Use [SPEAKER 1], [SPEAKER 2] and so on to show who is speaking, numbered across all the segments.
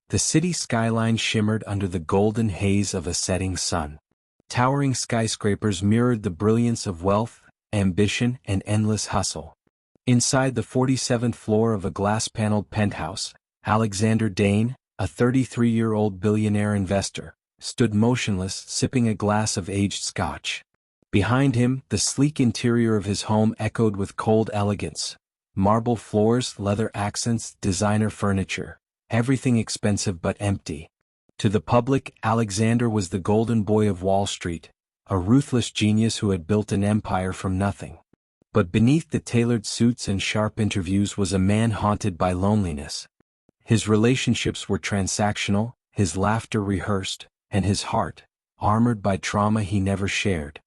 [SPEAKER 1] The city skyline shimmered under the golden haze of a setting sun. Towering skyscrapers mirrored the brilliance of wealth, ambition, and endless hustle. Inside the 47th floor of a glass-paneled penthouse, Alexander Dane, a 33-year-old billionaire investor, stood motionless, sipping a glass of aged scotch. Behind him, the sleek interior of his home echoed with cold elegance. Marble floors, leather accents, designer furniture, everything expensive but empty. To the public, Alexander was the golden boy of Wall Street, a ruthless genius who had built an empire from nothing. But beneath the tailored suits and sharp interviews was a man haunted by loneliness. His relationships were transactional, his laughter rehearsed, and his heart, armored by trauma he never shared.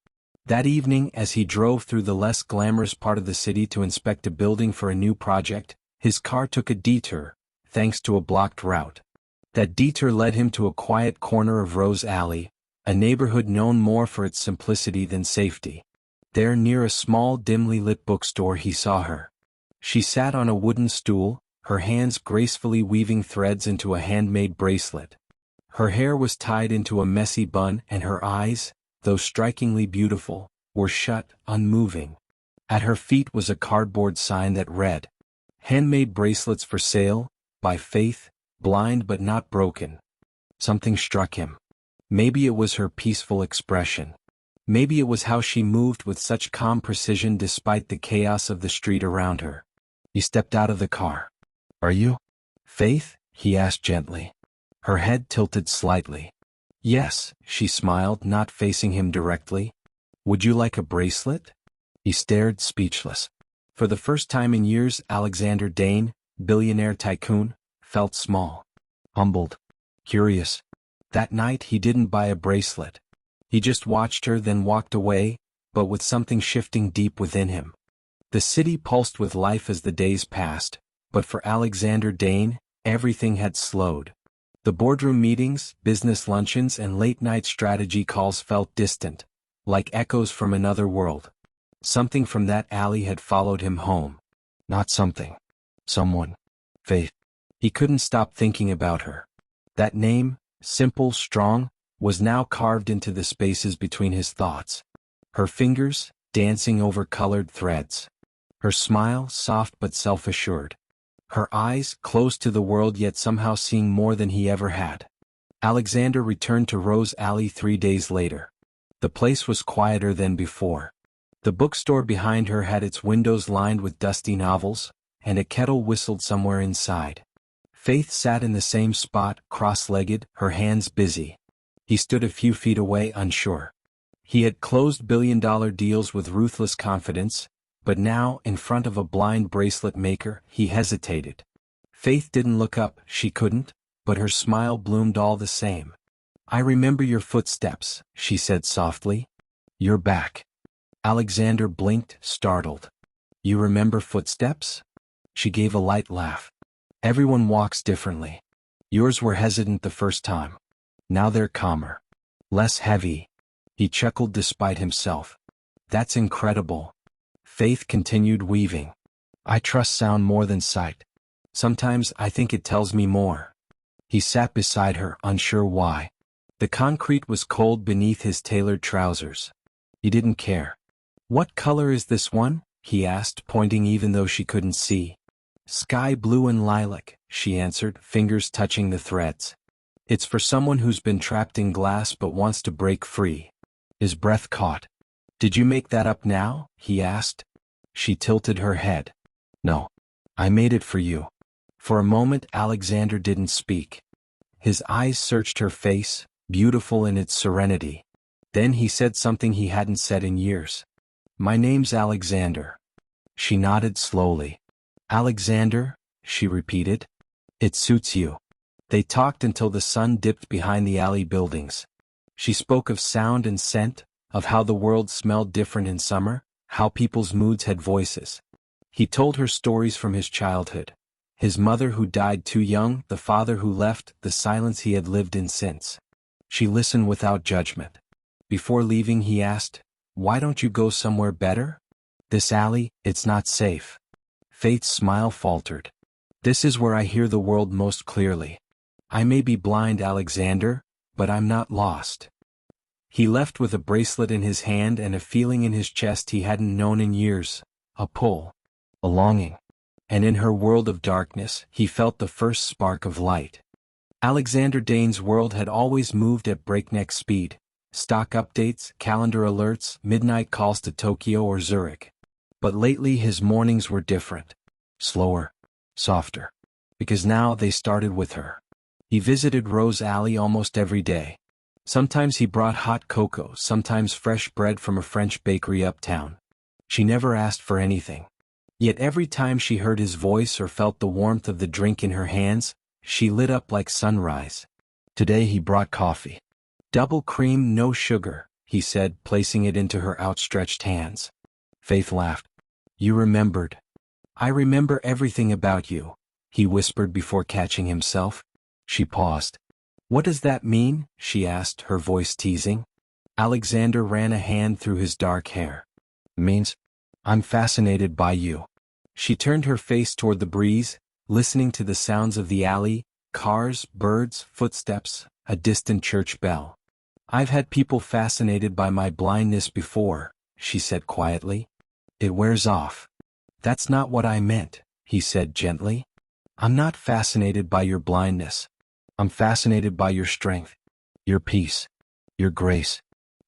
[SPEAKER 1] That evening, as he drove through the less glamorous part of the city to inspect a building for a new project, his car took a detour, thanks to a blocked route. That detour led him to a quiet corner of Rose Alley, a neighborhood known more for its simplicity than safety. There, near a small, dimly lit bookstore, he saw her. She sat on a wooden stool, her hands gracefully weaving threads into a handmade bracelet. Her hair was tied into a messy bun, and her eyes, though strikingly beautiful, were shut, unmoving. At her feet was a cardboard sign that read, "Handmade bracelets for sale, by Faith, blind but not broken." Something struck him. Maybe it was her peaceful expression. Maybe it was how she moved with such calm precision despite the chaos of the street around her. He stepped out of the car. "Are you Faith?" he asked gently. Her head tilted slightly. "Yes," she smiled, not facing him directly. "Would you like a bracelet?" He stared, speechless. For the first time in years, Alexander Dane, billionaire tycoon, felt small, humbled, curious. That night he didn't buy a bracelet. He just watched her, then walked away, but with something shifting deep within him. The city pulsed with life as the days passed, but for Alexander Dane, everything had slowed. The boardroom meetings, business luncheons, and late-night strategy calls felt distant, like echoes from another world. Something from that alley had followed him home. Not something. Someone. Faith. He couldn't stop thinking about her. That name, simple, strong, was now carved into the spaces between his thoughts. Her fingers, dancing over colored threads. Her smile, soft but self-assured. Her eyes, closed to the world yet somehow seeing more than he ever had. Alexander returned to Rose Alley 3 days later. The place was quieter than before. The bookstore behind her had its windows lined with dusty novels, and a kettle whistled somewhere inside. Faith sat in the same spot, cross-legged, her hands busy. He stood a few feet away, unsure. He had closed billion-dollar deals with ruthless confidence, but now, in front of a blind bracelet maker, he hesitated. Faith didn't look up, she couldn't, but her smile bloomed all the same. "I remember your footsteps," she said softly. "You're back." Alexander blinked, startled. "You remember footsteps?" She gave a light laugh. "Everyone walks differently. Yours were hesitant the first time. Now they're calmer. Less heavy." He chuckled despite himself. "That's incredible." Faith continued weaving. "I trust sound more than sight. Sometimes I think it tells me more." He sat beside her, unsure why. The concrete was cold beneath his tailored trousers. He didn't care. "What color is this one?" he asked, pointing even though she couldn't see. "Sky blue and lilac," she answered, fingers touching the threads. "It's for someone who's been trapped in glass but wants to break free." His breath caught. "Did you make that up now?" he asked. She tilted her head. "No. I made it for you." For a moment Alexander didn't speak. His eyes searched her face, beautiful in its serenity. Then he said something he hadn't said in years. "My name's Alexander." She nodded slowly. "Alexander," she repeated. "It suits you." They talked until the sun dipped behind the alley buildings. She spoke of sound and scent, of how the world smelled different in summer, how people's moods had voices. He told her stories from his childhood. His mother who died too young, the father who left, the silence he had lived in since. She listened without judgment. Before leaving he asked, "Why don't you go somewhere better?" "This alley, it's not safe." Faith's smile faltered. "This is where I hear the world most clearly." I may be blind, Alexander, but I'm not lost. He left with a bracelet in his hand and a feeling in his chest he hadn't known in years, a pull, a longing. And in her world of darkness, he felt the first spark of light. Alexander Dane's world had always moved at breakneck speed. Stock updates, calendar alerts, midnight calls to Tokyo or Zurich. But lately his mornings were different. Slower, softer. Because now they started with her. He visited Rose Alley almost every day. Sometimes he brought hot cocoa, sometimes fresh bread from a French bakery uptown. She never asked for anything. Yet every time she heard his voice or felt the warmth of the drink in her hands, she lit up like sunrise. Today he brought coffee. Double cream, no sugar, he said, placing it into her outstretched hands. Faith laughed. You remembered. I remember everything about you, he whispered before catching himself. She paused. What does that mean? She asked, her voice teasing. Alexander ran a hand through his dark hair. Means, I'm fascinated by you. She turned her face toward the breeze, listening to the sounds of the alley, cars, birds, footsteps, a distant church bell. I've had people fascinated by my blindness before, she said quietly. It wears off. That's not what I meant, he said gently. I'm not fascinated by your blindness. I'm fascinated by your strength, your peace, your grace.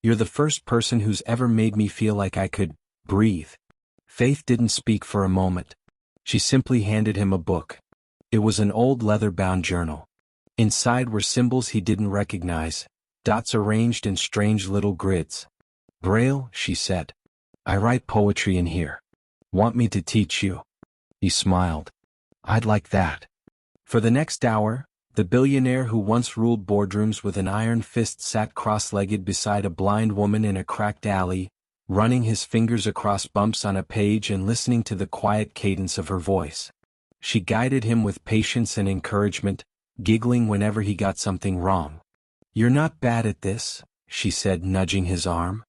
[SPEAKER 1] You're the first person who's ever made me feel like I could breathe. Faith didn't speak for a moment. She simply handed him a book. It was an old leather-bound journal. Inside were symbols he didn't recognize, dots arranged in strange little grids. Braille, she said. I write poetry in here. Want me to teach you? He smiled. I'd like that. For the next hour, the billionaire who once ruled boardrooms with an iron fist sat cross-legged beside a blind woman in a cracked alley, running his fingers across bumps on a page and listening to the quiet cadence of her voice. She guided him with patience and encouragement, giggling whenever he got something wrong. You're not bad at this, she said, nudging his arm.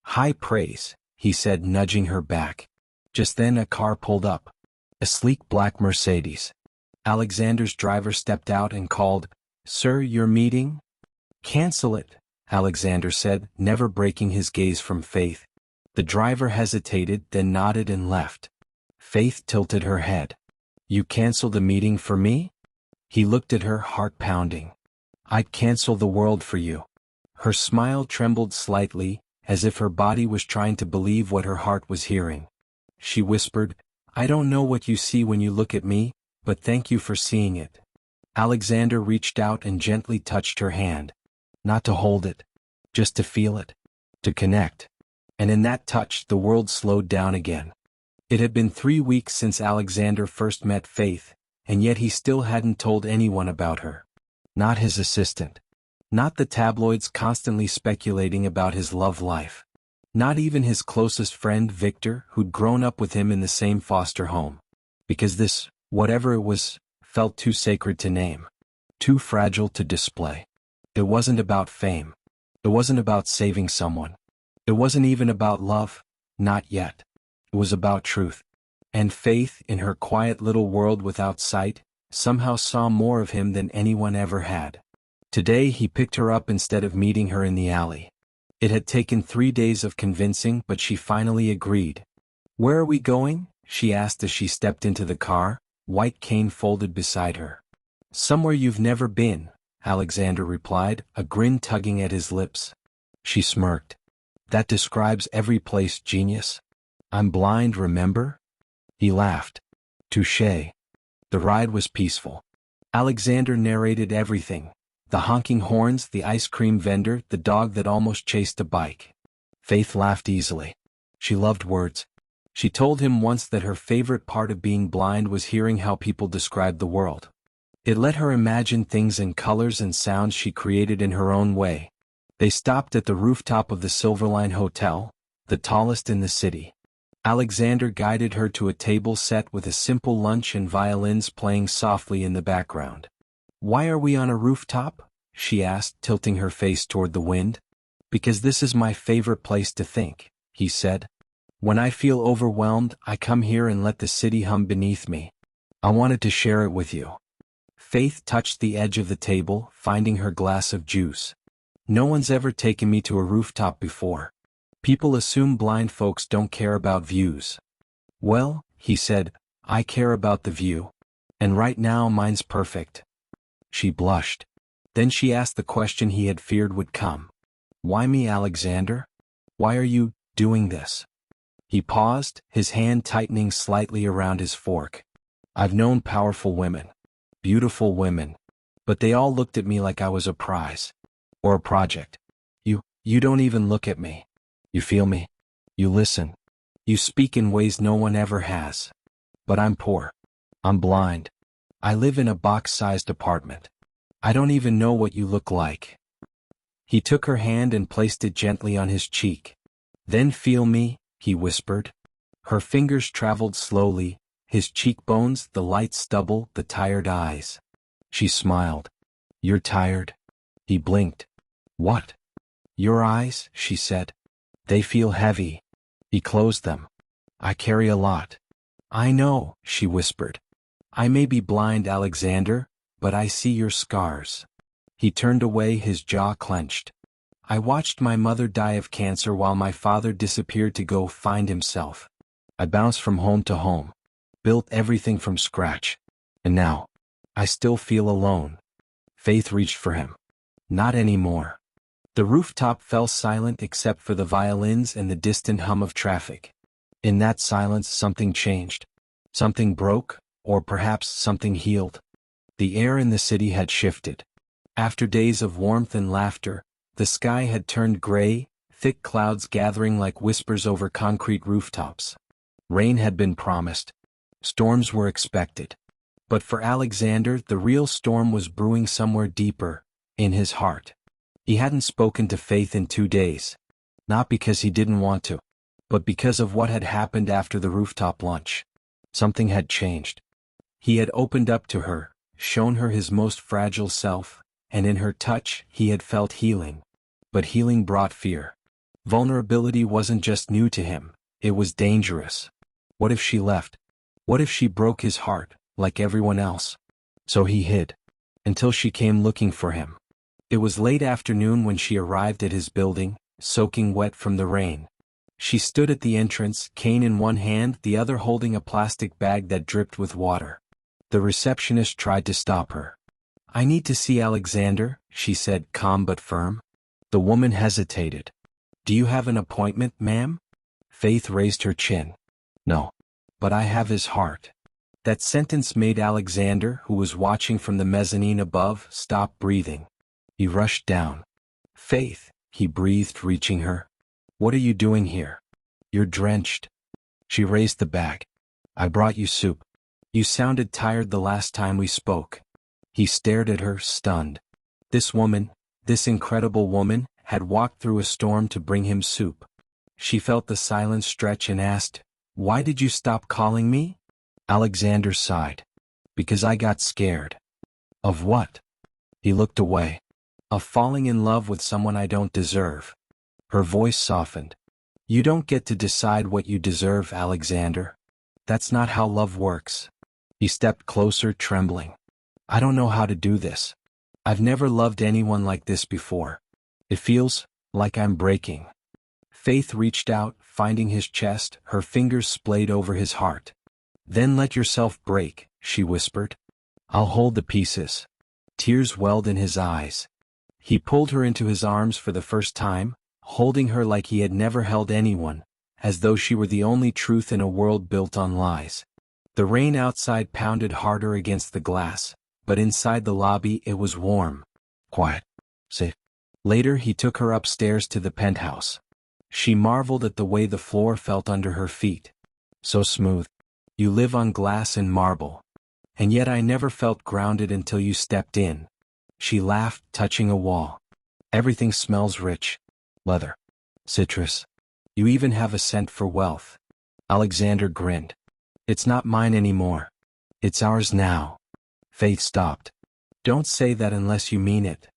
[SPEAKER 1] High praise, he said, nudging her back. Just then a car pulled up. A sleek black Mercedes. Alexander's driver stepped out and called, Sir, your meeting? Cancel it, Alexander said, never breaking his gaze from Faith. The driver hesitated, then nodded and left. Faith tilted her head. You canceled a meeting for me? He looked at her, heart pounding. I'd cancel the world for you. Her smile trembled slightly, as if her body was trying to believe what her heart was hearing. She whispered, I don't know what you see when you look at me, but thank you for seeing it. Alexander reached out and gently touched her hand. Not to hold it, just to feel it, to connect. And in that touch the world slowed down again. It had been 3 weeks since Alexander first met Faith, and yet he still hadn't told anyone about her. Not his assistant. Not the tabloids constantly speculating about his love life. Not even his closest friend Victor, who'd grown up with him in the same foster home. Because this, whatever it was, felt too sacred to name. Too fragile to display. It wasn't about fame. It wasn't about saving someone. It wasn't even about love, not yet. It was about truth. And Faith, in her quiet little world without sight, somehow saw more of him than anyone ever had. Today he picked her up instead of meeting her in the alley. It had taken 3 days of convincing, but she finally agreed. Where are we going? She asked as she stepped into the car, white cane folded beside her. Somewhere you've never been, Alexander replied, a grin tugging at his lips. She smirked. That describes every place, genius. I'm blind, remember? He laughed. Touché. The ride was peaceful. Alexander narrated everything. The honking horns, the ice cream vendor, the dog that almost chased a bike. Faith laughed easily. She loved words. She told him once that her favorite part of being blind was hearing how people described the world. It let her imagine things in colors and sounds she created in her own way. They stopped at the rooftop of the Silverline Hotel, the tallest in the city. Alexander guided her to a table set with a simple lunch and violins playing softly in the background. Why are we on a rooftop? She asked, tilting her face toward the wind. Because this is my favorite place to think, he said. When I feel overwhelmed, I come here and let the city hum beneath me. I wanted to share it with you. Faith touched the edge of the table, finding her glass of juice. No one's ever taken me to a rooftop before. People assume blind folks don't care about views. Well, he said, I care about the view. And right now mine's perfect. She blushed. Then she asked the question he had feared would come. Why me, Alexander? Why are you doing this? He paused, his hand tightening slightly around his fork. I've known powerful women. Beautiful women. But they all looked at me like I was a prize. Or a project. You don't even look at me. You feel me. You listen. You speak in ways no one ever has. But I'm poor. I'm blind. I live in a box-sized apartment. I don't even know what you look like. He took her hand and placed it gently on his cheek. Then feel me, he whispered. Her fingers traveled slowly, his cheekbones, the light stubble, the tired eyes. She smiled. You're tired? He blinked. What? Your eyes, she said. They feel heavy. He closed them. I carry a lot. I know, she whispered. I may be blind, Alexander, but I see your scars. He turned away, his jaw clenched. I watched my mother die of cancer while my father disappeared to go find himself. I bounced from home to home, built everything from scratch. And now, I still feel alone. Faith reached for him. Not anymore. The rooftop fell silent except for the violins and the distant hum of traffic. In that silence something changed. Something broke, or perhaps something healed. The air in the city had shifted. After days of warmth and laughter, the sky had turned gray, thick clouds gathering like whispers over concrete rooftops. Rain had been promised. Storms were expected. But for Alexander, the real storm was brewing somewhere deeper, in his heart. He hadn't spoken to Faith in 2 days. Not because he didn't want to, but because of what had happened after the rooftop lunch. Something had changed. He had opened up to her, shown her his most fragile self, and in her touch he had felt healing. But healing brought fear. Vulnerability wasn't just new to him, it was dangerous. What if she left? What if she broke his heart, like everyone else? So he hid. Until she came looking for him. It was late afternoon when she arrived at his building, soaking wet from the rain. She stood at the entrance, cane in one hand, the other holding a plastic bag that dripped with water. The receptionist tried to stop her. I need to see Alexander, she said, calm but firm. The woman hesitated. Do you have an appointment, ma'am? Faith raised her chin. No. But I have his heart. That sentence made Alexander, who was watching from the mezzanine above, stop breathing. He rushed down. Faith, he breathed, reaching her. What are you doing here? You're drenched. She raised the bag. I brought you soup. You sounded tired the last time we spoke. He stared at her, stunned. This woman, this incredible woman, had walked through a storm to bring him soup. She felt the silence stretch and asked, Why did you stop calling me? Alexander sighed. Because I got scared. Of what? He looked away. Of falling in love with someone I don't deserve. Her voice softened. You don't get to decide what you deserve, Alexander. That's not how love works. He stepped closer, trembling. I don't know how to do this. I've never loved anyone like this before. It feels like I'm breaking. Faith reached out, finding his chest, her fingers splayed over his heart. Then let yourself break, she whispered. I'll hold the pieces. Tears welled in his eyes. He pulled her into his arms for the first time, holding her like he had never held anyone, as though she were the only truth in a world built on lies. The rain outside pounded harder against the glass, but inside the lobby it was warm. Quiet. Safe. Later he took her upstairs to the penthouse. She marveled at the way the floor felt under her feet. So smooth. You live on glass and marble. And yet I never felt grounded until you stepped in. She laughed, touching a wall. Everything smells rich. Leather. Citrus. You even have a scent for wealth. Alexander grinned. It's not mine anymore. It's ours now. Faith stopped. Don't say that unless you mean it.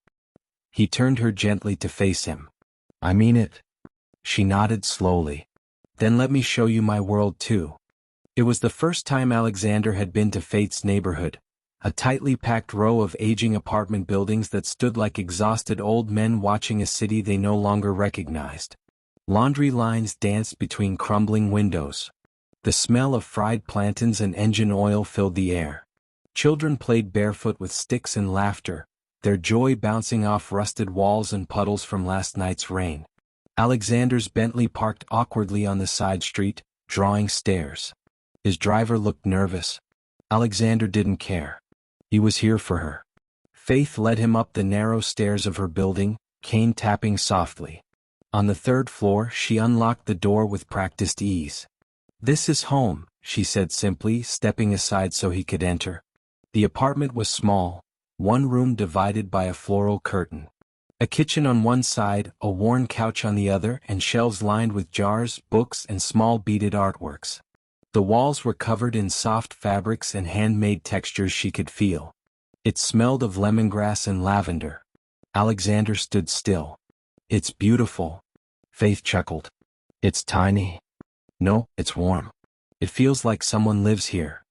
[SPEAKER 1] He turned her gently to face him. I mean it. She nodded slowly. Then let me show you my world too. It was the first time Alexander had been to Faith's neighborhood, A tightly packed row of aging apartment buildings that stood like exhausted old men watching a city they no longer recognized. Laundry lines danced between crumbling windows. The smell of fried plantains and engine oil filled the air. Children played barefoot with sticks and laughter, their joy bouncing off rusted walls and puddles from last night's rain. Alexander's Bentley parked awkwardly on the side street, drawing stares. His driver looked nervous. Alexander didn't care. He was here for her. Faith led him up the narrow stairs of her building, cane tapping softly. On the third floor, she unlocked the door with practiced ease. "This is home," she said simply, stepping aside so he could enter. The apartment was small, one room divided by a floral curtain. A kitchen on one side, a worn couch on the other, and shelves lined with jars, books, and small beaded artworks. The walls were covered in soft fabrics and handmade textures she could feel. It smelled of lemongrass and lavender. Alexander stood still. "It's beautiful," Faith chuckled. "It's tiny." "No, it's warm. It feels like someone lives here."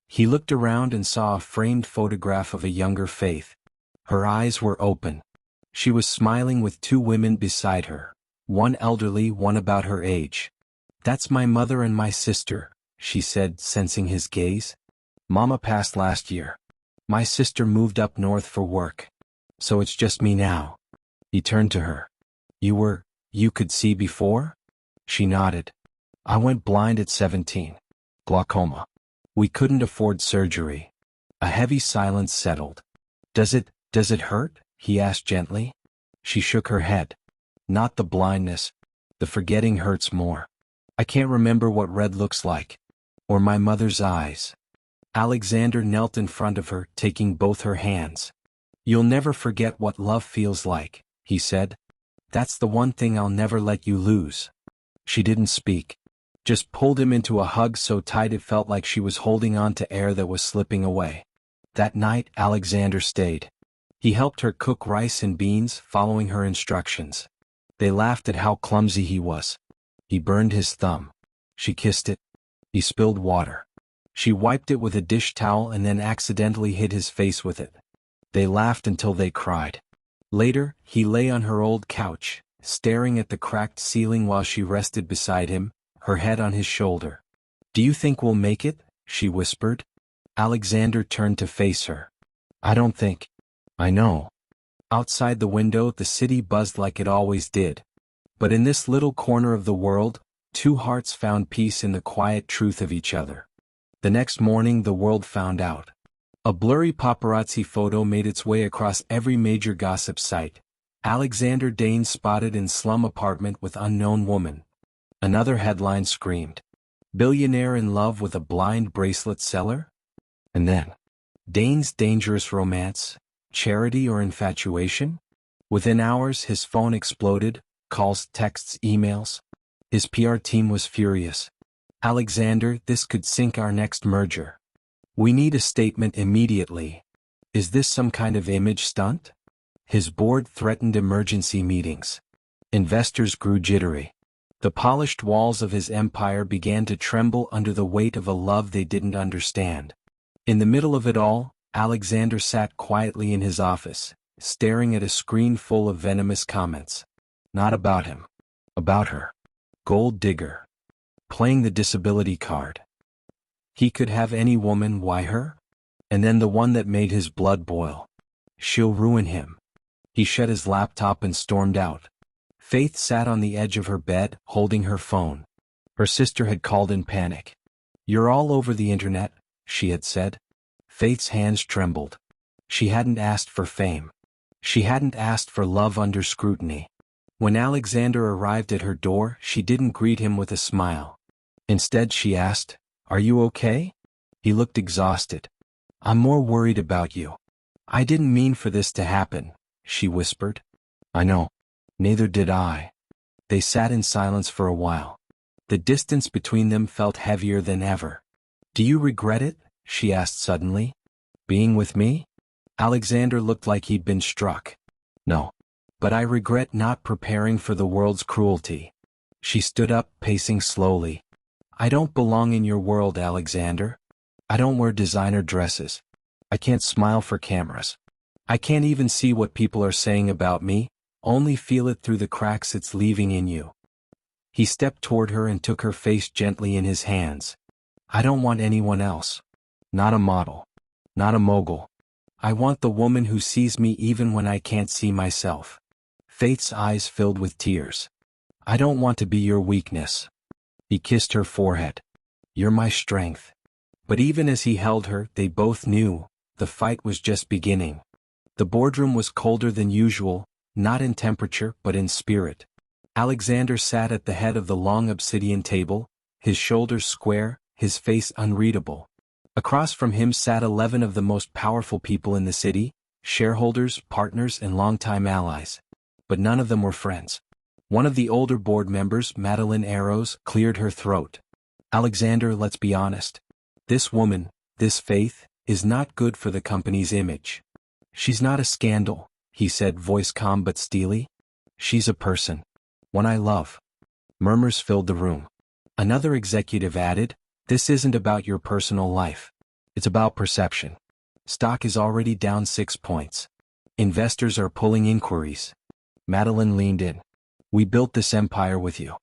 [SPEAKER 1] He looked around and saw a framed photograph of a younger Faith. Her eyes were open. She was smiling with two women beside her, one elderly, one about her age. "That's my mother and my sister," she said, sensing his gaze. "Mama passed last year. My sister moved up north for work. So it's just me now." He turned to her. You could see before?" She nodded. "I went blind at 17. Glaucoma. We couldn't afford surgery." A heavy silence settled. Does it hurt?" he asked gently. She shook her head. "Not the blindness. The forgetting hurts more. I can't remember what red looks like. Or my mother's eyes." Alexander knelt in front of her, taking both her hands. "You'll never forget what love feels like," he said. "That's the one thing I'll never let you lose." She didn't speak. Just pulled him into a hug so tight it felt like she was holding on to air that was slipping away. That night, Alexander stayed. He helped her cook rice and beans, following her instructions. They laughed at how clumsy he was. He burned his thumb. She kissed it. He spilled water. She wiped it with a dish towel and then accidentally hit his face with it. They laughed until they cried. Later, he lay on her old couch, staring at the cracked ceiling while she rested beside him, her head on his shoulder. "Do you think we'll make it?" she whispered. Alexander turned to face her. "I don't think." "I know." Outside the window, the city buzzed like it always did. But in this little corner of the world, two hearts found peace in the quiet truth of each other. The next morning, the world found out. A blurry paparazzi photo made its way across every major gossip site. Alexander Dane spotted in slum apartment with unknown woman. Another headline screamed, "Billionaire in love with a blind bracelet seller?" And then, Dane's dangerous romance, charity or infatuation? Within hours his phone exploded, calls, texts, emails. His PR team was furious. "Alexander, this could sink our next merger. We need a statement immediately. Is this some kind of image stunt?" His board threatened emergency meetings. Investors grew jittery. The polished walls of his empire began to tremble under the weight of a love they didn't understand. In the middle of it all, Alexander sat quietly in his office, staring at a screen full of venomous comments. Not about him. About her. Gold digger. Playing the disability card. He could have any woman, why her? And then the one that made his blood boil. She'll ruin him. He shut his laptop and stormed out. Faith sat on the edge of her bed, holding her phone. Her sister had called in panic. "You're all over the internet," she had said. Faith's hands trembled. She hadn't asked for fame. She hadn't asked for love under scrutiny. When Alexander arrived at her door, she didn't greet him with a smile. Instead she asked, "Are you okay?" He looked exhausted. "I'm more worried about you." "I didn't mean for this to happen," she whispered. "I know. Neither did I." They sat in silence for a while. The distance between them felt heavier than ever. "Do you regret it?" she asked suddenly. "Being with me?" Alexander looked like he'd been struck. "No. But I regret not preparing for the world's cruelty." She stood up, pacing slowly. "I don't belong in your world, Alexander. I don't wear designer dresses. I can't smile for cameras. I can't even see what people are saying about me, only feel it through the cracks it's leaving in you. He stepped toward her and took her face gently in his hands. I don't want anyone else. Not a model. Not a mogul. I want the woman who sees me even when I can't see myself. Faith's eyes filled with tears. I don't want to be your weakness. He kissed her forehead. You're my strength. But even as he held her, they both knew, the fight was just beginning. The boardroom was colder than usual, not in temperature but in spirit. Alexander sat at the head of the long obsidian table, his shoulders square, his face unreadable. Across from him sat 11 of the most powerful people in the city, shareholders, partners, and longtime allies. But none of them were friends. One of the older board members, Madeline Arrows, cleared her throat. Alexander, let's be honest. This woman, this Faith, is not good for the company's image. She's not a scandal, he said, voice calm but steely. She's a person. One I love. Murmurs filled the room. Another executive added, this isn't about your personal life. It's about perception. Stock is already down 6 points. Investors are pulling inquiries. Madeline leaned in. We built this empire with you.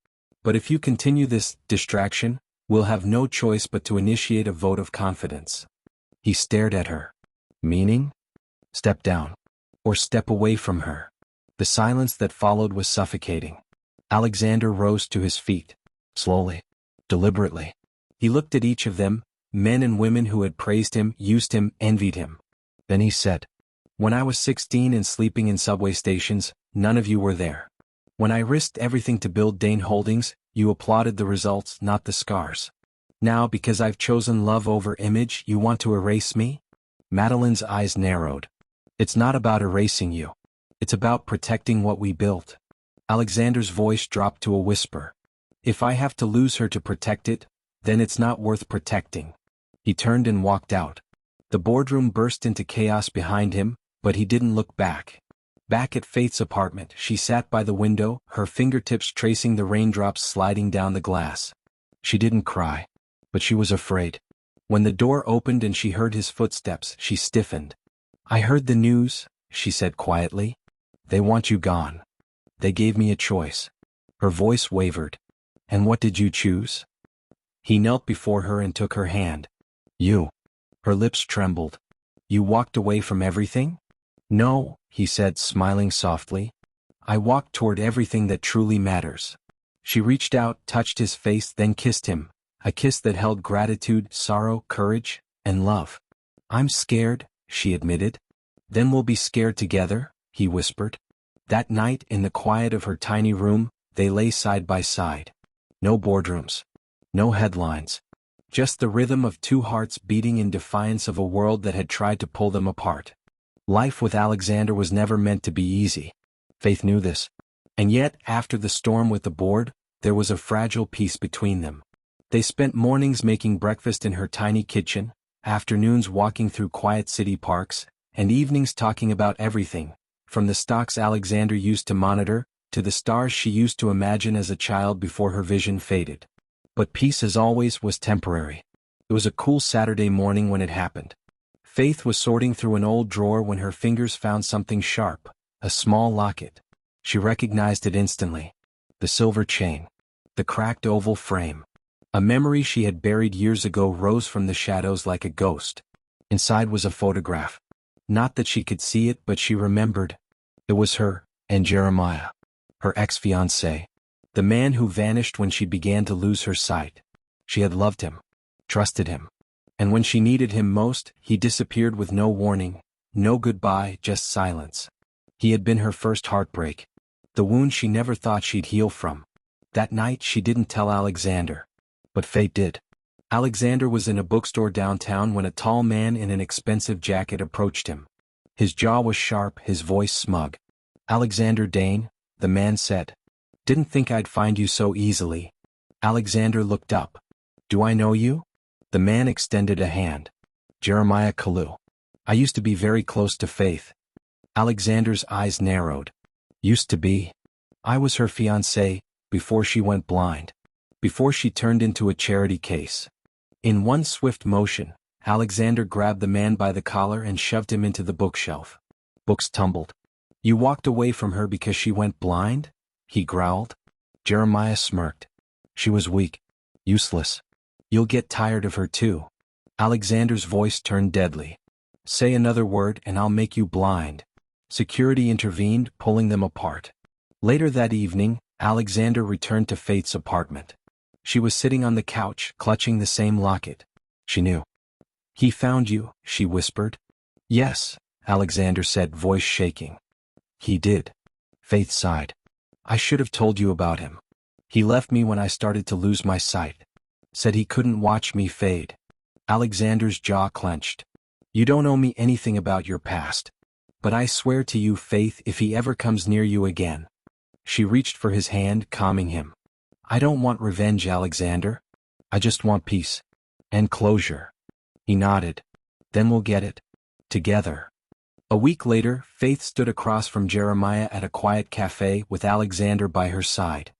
[SPEAKER 1] But if you continue this distraction, we'll have no choice but to initiate a vote of confidence. He stared at her. Meaning? Step down. Or step away from her. The silence that followed was suffocating. Alexander rose to his feet. Slowly. Deliberately. He looked at each of them, men and women who had praised him, used him, envied him. Then he said, when I was 16 and sleeping in subway stations, none of you were there. When I risked everything to build Dane Holdings, you applauded the results, not the scars. Now, because I've chosen love over image, you want to erase me? Madeline's eyes narrowed. It's not about erasing you. It's about protecting what we built. Alexander's voice dropped to a whisper. If I have to lose her to protect it, then it's not worth protecting. He turned and walked out. The boardroom burst into chaos behind him, but he didn't look back. Back at Faith's apartment, she sat by the window, her fingertips tracing the raindrops sliding down the glass. She didn't cry, but she was afraid. When the door opened and she heard his footsteps, she stiffened. I heard the news, she said quietly. They want you gone. They gave me a choice. Her voice wavered. And what did you choose? He knelt before her and took her hand. You. Her lips trembled. You walked away from everything? No, he said, smiling softly. I walked toward everything that truly matters. She reached out, touched his face, then kissed him, a kiss that held gratitude, sorrow, courage, and love. I'm scared, she admitted. Then we'll be scared together, he whispered. That night, in the quiet of her tiny room, they lay side by side. No boardrooms. No headlines. Just the rhythm of two hearts beating in defiance of a world that had tried to pull them apart. Life with Alexander was never meant to be easy. Faith knew this. And yet, after the storm with the board, there was a fragile peace between them. They spent mornings making breakfast in her tiny kitchen, afternoons walking through quiet city parks, and evenings talking about everything, from the stocks Alexander used to monitor, to the stars she used to imagine as a child before her vision faded. But peace, as always, was temporary. It was a cool Saturday morning when it happened. Faith was sorting through an old drawer when her fingers found something sharp, a small locket. She recognized it instantly. The silver chain. The cracked oval frame. A memory she had buried years ago rose from the shadows like a ghost. Inside was a photograph. Not that she could see it, but she remembered. It was her, and Jeremiah. Her ex-fiancé. The man who vanished when she began to lose her sight. She had loved him. Trusted him. And when she needed him most, he disappeared with no warning, no goodbye, just silence. He had been her first heartbreak. The wound she never thought she'd heal from. That night she didn't tell Alexander. But fate did. Alexander was in a bookstore downtown when a tall man in an expensive jacket approached him. His jaw was sharp, his voice smug. Alexander Dane, the man said. Didn't think I'd find you so easily. Alexander looked up. Do I know you? The man extended a hand. Jeremiah Kalu. I used to be very close to Faith. Alexander's eyes narrowed. Used to be. I was her fiancé, before she went blind. Before she turned into a charity case. In one swift motion, Alexander grabbed the man by the collar and shoved him into the bookshelf. Books tumbled. You walked away from her because she went blind? He growled. Jeremiah smirked. She was weak. Useless. You'll get tired of her too. Alexander's voice turned deadly. Say another word and I'll make you blind. Security intervened, pulling them apart. Later that evening, Alexander returned to Faith's apartment. She was sitting on the couch, clutching the same locket. She knew. He found you, she whispered. Yes, Alexander said, voice shaking. He did. Faith sighed. I should have told you about him. He left me when I started to lose my sight. Said he couldn't watch me fade. Alexander's jaw clenched. You don't owe me anything about your past. But I swear to you, Faith, if he ever comes near you again. She reached for his hand, calming him. I don't want revenge, Alexander. I just want peace. And closure. He nodded. Then we'll get it. Together. A week later, Faith stood across from Jeremiah at a quiet cafe with Alexander by her side.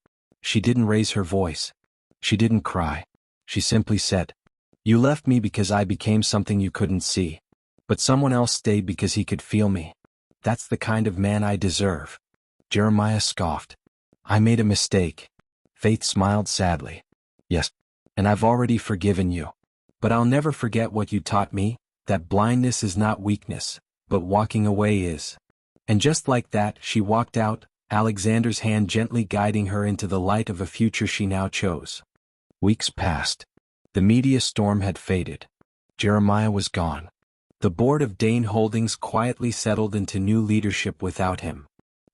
[SPEAKER 1] She didn't raise her voice. She didn't cry. She simply said, You left me because I became something you couldn't see. But someone else stayed because he could feel me. That's the kind of man I deserve. Jeremiah scoffed. I made a mistake. Faith smiled sadly. Yes, and I've already forgiven you. But I'll never forget what you taught me, that blindness is not weakness, but walking away is. And just like that, she walked out, Alexander's hand gently guiding her into the light of a future she now chose. Weeks passed. The media storm had faded. Jeremiah was gone. The board of Dane Holdings quietly settled into new leadership without him.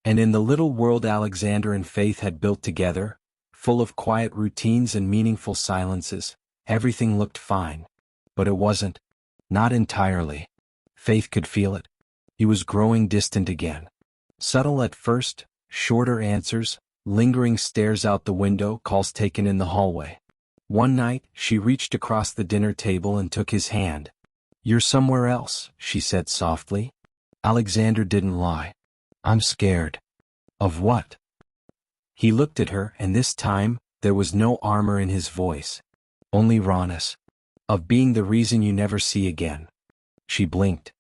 [SPEAKER 1] And in the little world Alexander and Faith had built together, full of quiet routines and meaningful silences, everything looked fine. But it wasn't. Not entirely. Faith could feel it. He was growing distant again. Subtle at first, shorter answers, lingering stares out the window, calls taken in the hallway. One night, she reached across the dinner table and took his hand. You're somewhere else, she said softly. Alexander didn't lie. I'm scared. Of what? He looked at her, and this time, there was no armor in his voice. Only rawness. Of being the reason you never see again. She blinked.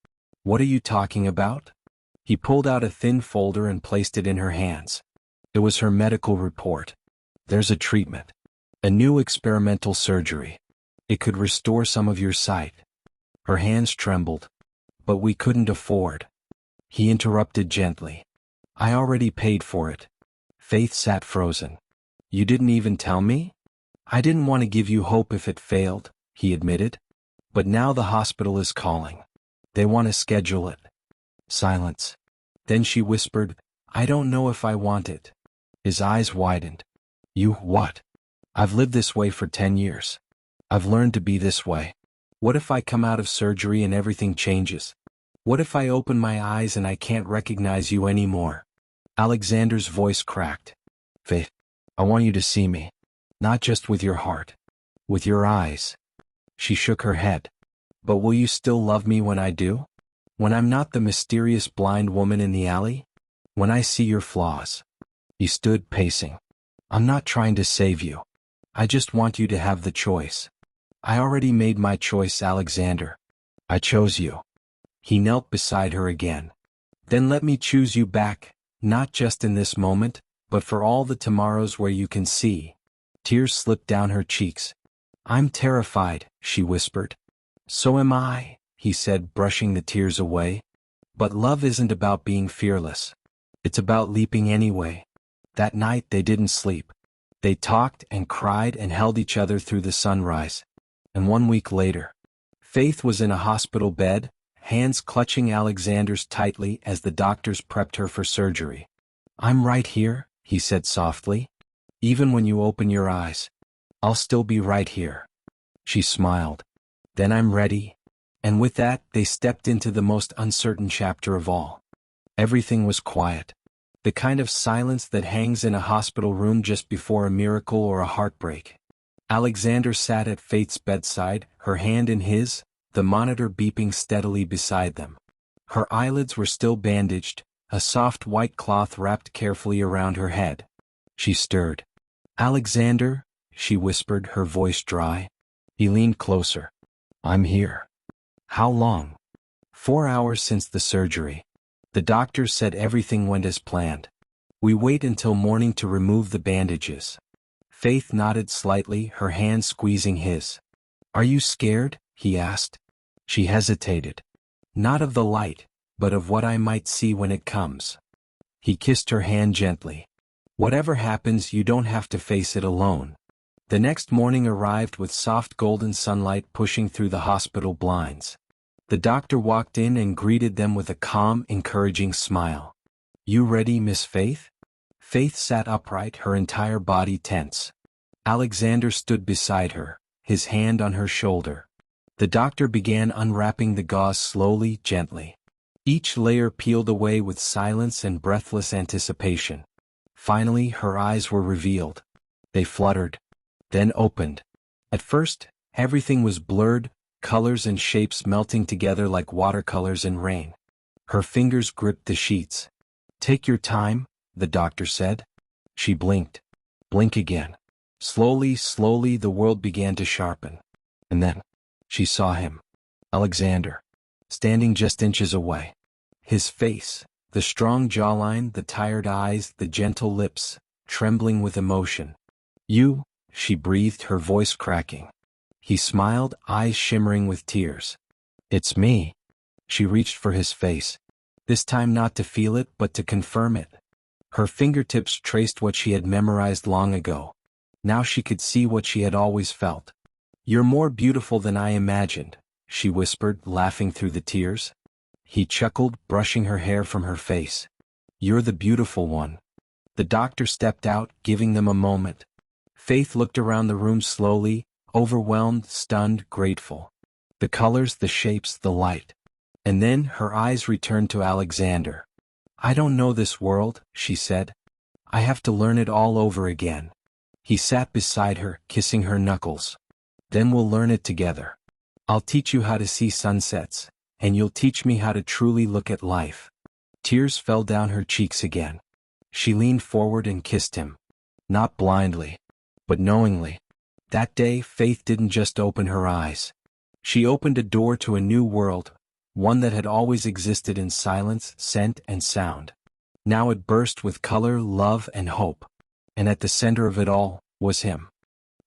[SPEAKER 1] What are you talking about? He pulled out a thin folder and placed it in her hands. It was her medical report. There's a treatment. A new experimental surgery. It could restore some of your sight. Her hands trembled. But we couldn't afford. He interrupted gently. I already paid for it. Faith sat frozen. You didn't even tell me? I didn't want to give you hope if it failed, he admitted. But now the hospital is calling. They want to schedule it. Silence. Then she whispered, I don't know if I want it. His eyes widened. You what? I've lived this way for 10 years. I've learned to be this way. What if I come out of surgery and everything changes? What if I open my eyes and I can't recognize you anymore? Alexander's voice cracked. Faith, I want you to see me. Not just with your heart. With your eyes. She shook her head. But will you still love me when I do? When I'm not the mysterious blind woman in the alley? When I see your flaws? He stood pacing. I'm not trying to save you. I just want you to have the choice. I already made my choice, Alexander. I chose you. He knelt beside her again. Then let me choose you back, not just in this moment, but for all the tomorrows where you can see. Tears slipped down her cheeks. I'm terrified, she whispered. So am I, he said, brushing the tears away. But love isn't about being fearless. It's about leaping anyway. That night they didn't sleep. They talked and cried and held each other through the sunrise. And 1 week later, Faith was in a hospital bed, hands clutching Alexander's tightly as the doctors prepped her for surgery. I'm right here, he said softly. Even when you open your eyes, I'll still be right here. She smiled. Then I'm ready. And with that, they stepped into the most uncertain chapter of all. Everything was quiet. The kind of silence that hangs in a hospital room just before a miracle or a heartbreak. Alexander sat at Faith's bedside, her hand in his, the monitor beeping steadily beside them. Her eyelids were still bandaged, a soft white cloth wrapped carefully around her head. She stirred. Alexander, she whispered, her voice dry. He leaned closer. I'm here. How long? 4 hours since the surgery. The doctor said everything went as planned. We wait until morning to remove the bandages. Faith nodded slightly, her hand squeezing his. Are you scared? He asked. She hesitated. Not of the light, but of what I might see when it comes. He kissed her hand gently. Whatever happens, you don't have to face it alone. The next morning arrived with soft golden sunlight pushing through the hospital blinds. The doctor walked in and greeted them with a calm, encouraging smile. You ready, Miss Faith? Faith sat upright, her entire body tense. Alexander stood beside her, his hand on her shoulder. The doctor began unwrapping the gauze slowly, gently. Each layer peeled away with silence and breathless anticipation. Finally, her eyes were revealed. They fluttered, then opened. At first, everything was blurred, colors and shapes melting together like watercolors in rain. Her fingers gripped the sheets. Take your time, the doctor said. She blinked. Blink again. Slowly, slowly the world began to sharpen. And then, she saw him. Alexander. Standing just inches away. His face, the strong jawline, the tired eyes, the gentle lips, trembling with emotion. You, she breathed, her voice cracking. He smiled, eyes shimmering with tears. It's me. She reached for his face. This time not to feel it, but to confirm it. Her fingertips traced what she had memorized long ago. Now she could see what she had always felt. You're more beautiful than I imagined, she whispered, laughing through the tears. He chuckled, brushing her hair from her face. You're the beautiful one. The doctor stepped out, giving them a moment. Faith looked around the room slowly, overwhelmed, stunned, grateful. The colors, the shapes, the light. And then her eyes returned to Alexander. I don't know this world, she said. I have to learn it all over again. He sat beside her, kissing her knuckles. Then we'll learn it together. I'll teach you how to see sunsets, and you'll teach me how to truly look at life. Tears fell down her cheeks again. She leaned forward and kissed him. Not blindly, but knowingly. That day, Faith didn't just open her eyes. She opened a door to a new world, one that had always existed in silence, scent, and sound. Now it burst with color, love, and hope. And at the center of it all was him.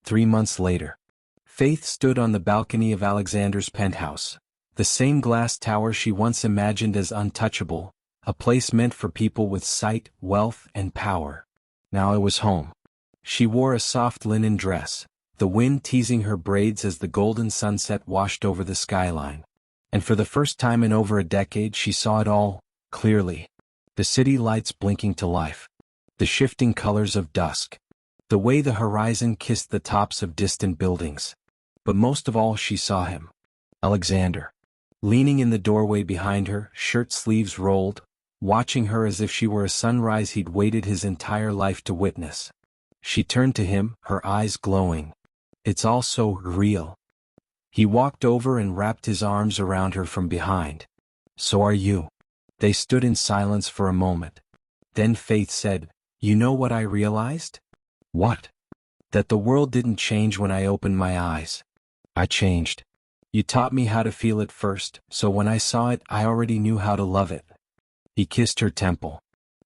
[SPEAKER 1] 3 months later, Faith stood on the balcony of Alexander's penthouse, the same glass tower she once imagined as untouchable, a place meant for people with sight, wealth, and power. Now it was home. She wore a soft linen dress, the wind teasing her braids as the golden sunset washed over the skyline. And for the first time in over a decade she saw it all, clearly. The city lights blinking to life. The shifting colors of dusk. The way the horizon kissed the tops of distant buildings. But most of all she saw him. Alexander. Leaning in the doorway behind her, shirt sleeves rolled, watching her as if she were a sunrise he'd waited his entire life to witness. She turned to him, her eyes glowing. It's all so real. He walked over and wrapped his arms around her from behind. So are you. They stood in silence for a moment. Then Faith said, You know what I realized? What? That the world didn't change when I opened my eyes. I changed. You taught me how to feel it first, so when I saw it, I already knew how to love it. He kissed her temple.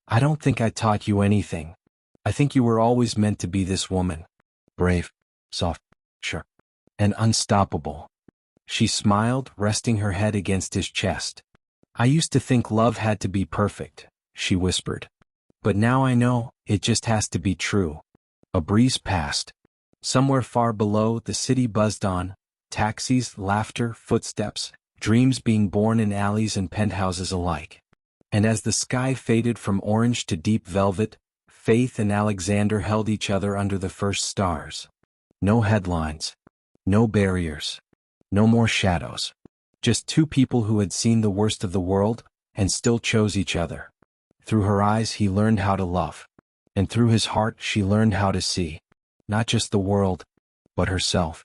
[SPEAKER 1] I don't think I taught you anything. I think you were always meant to be this woman. Brave, soft, sure, and unstoppable. She smiled, resting her head against his chest. I used to think love had to be perfect, she whispered. But now I know, it just has to be true. A breeze passed. Somewhere far below, the city buzzed on. Taxis, laughter, footsteps, dreams being born in alleys and penthouses alike. And as the sky faded from orange to deep velvet, Faith and Alexander held each other under the first stars. No headlines. No barriers. No more shadows. Just two people who had seen the worst of the world, and still chose each other. Through her eyes he learned how to love. And through his heart she learned how to see. Not just the world, but herself.